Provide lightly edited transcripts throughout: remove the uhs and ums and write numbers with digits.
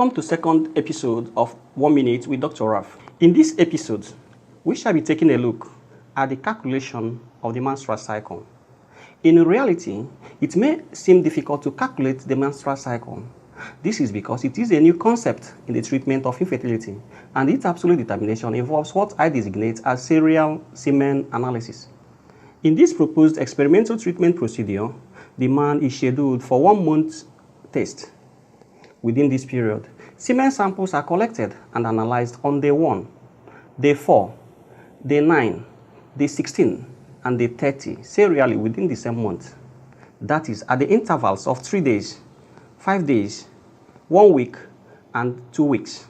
Welcome to second episode of 1 Minute with Dr. Raf. In this episode, we shall be taking a look at the calculation of the menstrual cycle. In reality, it may seem difficult to calculate the menstrual cycle. This is because it is a new concept in the treatment of infertility, and its absolute determination involves what I designate as serial semen analysis. In this proposed experimental treatment procedure, the man is scheduled for 1 month test. Within this period, semen samples are collected and analyzed on day 1, day 4, day 9, day 16, and day 30, serially within the same month. That is, at the intervals of 3 days, 5 days, 1 week, and 2 weeks.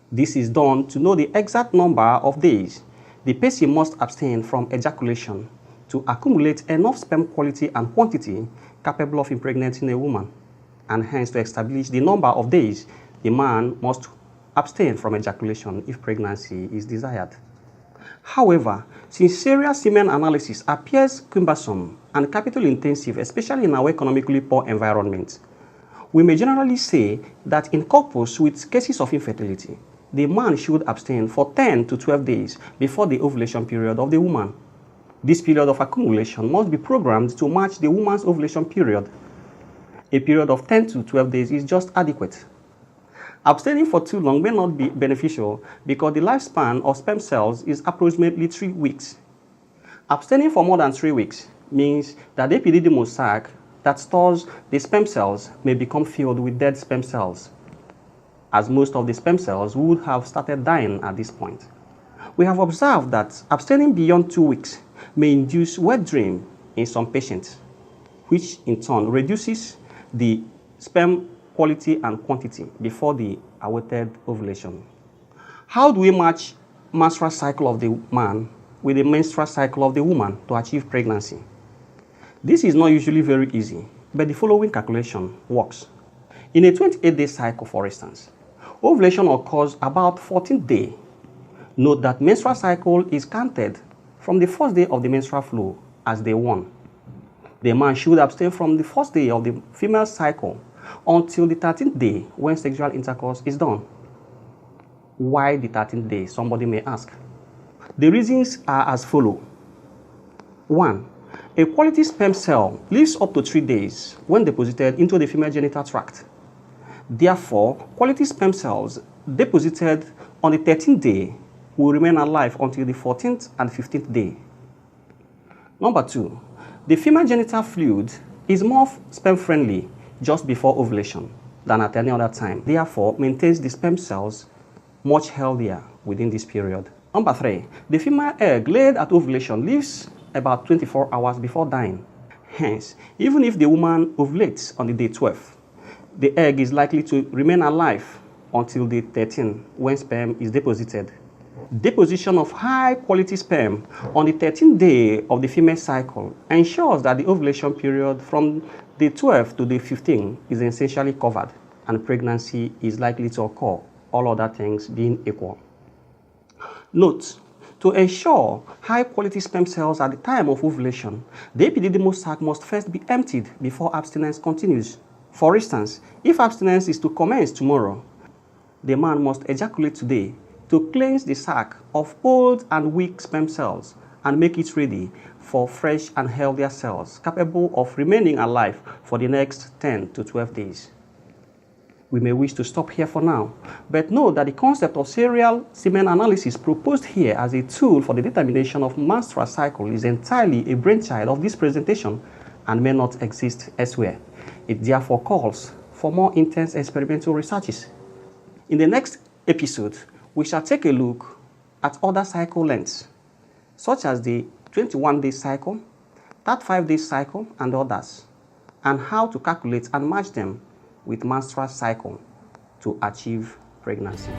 This is done to know the exact number of days the patient must abstain from ejaculation to accumulate enough sperm quality and quantity capable of impregnating a woman, and hence to establish the number of days the man must abstain from ejaculation if pregnancy is desired. However, since serial semen analysis appears cumbersome and capital intensive, especially in our economically poor environment, we may generally say that in couples with cases of infertility, the man should abstain for 10 to 12 days before the ovulation period of the woman. This period of accumulation must be programmed to match the woman's ovulation period. A period of 10 to 12 days is just adequate. Abstaining for too long may not be beneficial because the lifespan of sperm cells is approximately 3 weeks. Abstaining for more than 3 weeks means that the epididymal sac that stores the sperm cells may become filled with dead sperm cells, as most of the sperm cells would have started dying at this point. We have observed that abstaining beyond 2 weeks may induce wet dream in some patients, which in turn reduces the sperm quality and quantity before the awaited ovulation. How do we match menstrual cycle of the man with the menstrual cycle of the woman to achieve pregnancy? This is not usually very easy, but the following calculation works. In a 28-day cycle, for instance, ovulation occurs about 14th day. Note that menstrual cycle is counted from the first day of the menstrual flow as day 1. The man should abstain from the first day of the female cycle until the 13th day when sexual intercourse is done. Why the 13th day, somebody may ask. The reasons are as follows. 1. A quality sperm cell lives up to 3 days when deposited into the female genital tract. Therefore, quality sperm cells deposited on the 13th day will remain alive until the 14th and 15th day. Number 2. The female genital fluid is more sperm-friendly just before ovulation than at any other time. Therefore, maintains the sperm cells much healthier within this period. Number 3. The female egg laid at ovulation lives about 24 hours before dying. Hence, even if the woman ovulates on the day 12, the egg is likely to remain alive until day 13 when sperm is deposited. Deposition of high-quality sperm on the 13th day of the female cycle ensures that the ovulation period from day 12 to day 15 is essentially covered and pregnancy is likely to occur, all other things being equal. Note, to ensure high-quality sperm cells at the time of ovulation, the epididymal sac must first be emptied before abstinence continues. For instance, if abstinence is to commence tomorrow, the man must ejaculate today to cleanse the sac of old and weak sperm cells and make it ready for fresh and healthier cells capable of remaining alive for the next 10 to 12 days. We may wish to stop here for now, but know that the concept of serial semen analysis proposed here as a tool for the determination of menstrual cycle is entirely a brainchild of this presentation and may not exist elsewhere. It therefore calls for more intense experimental researches. In the next episode, we shall take a look at other cycle lengths, such as the 21-day cycle, 35-day cycle, and others, and how to calculate and match them with menstrual cycle to achieve pregnancy.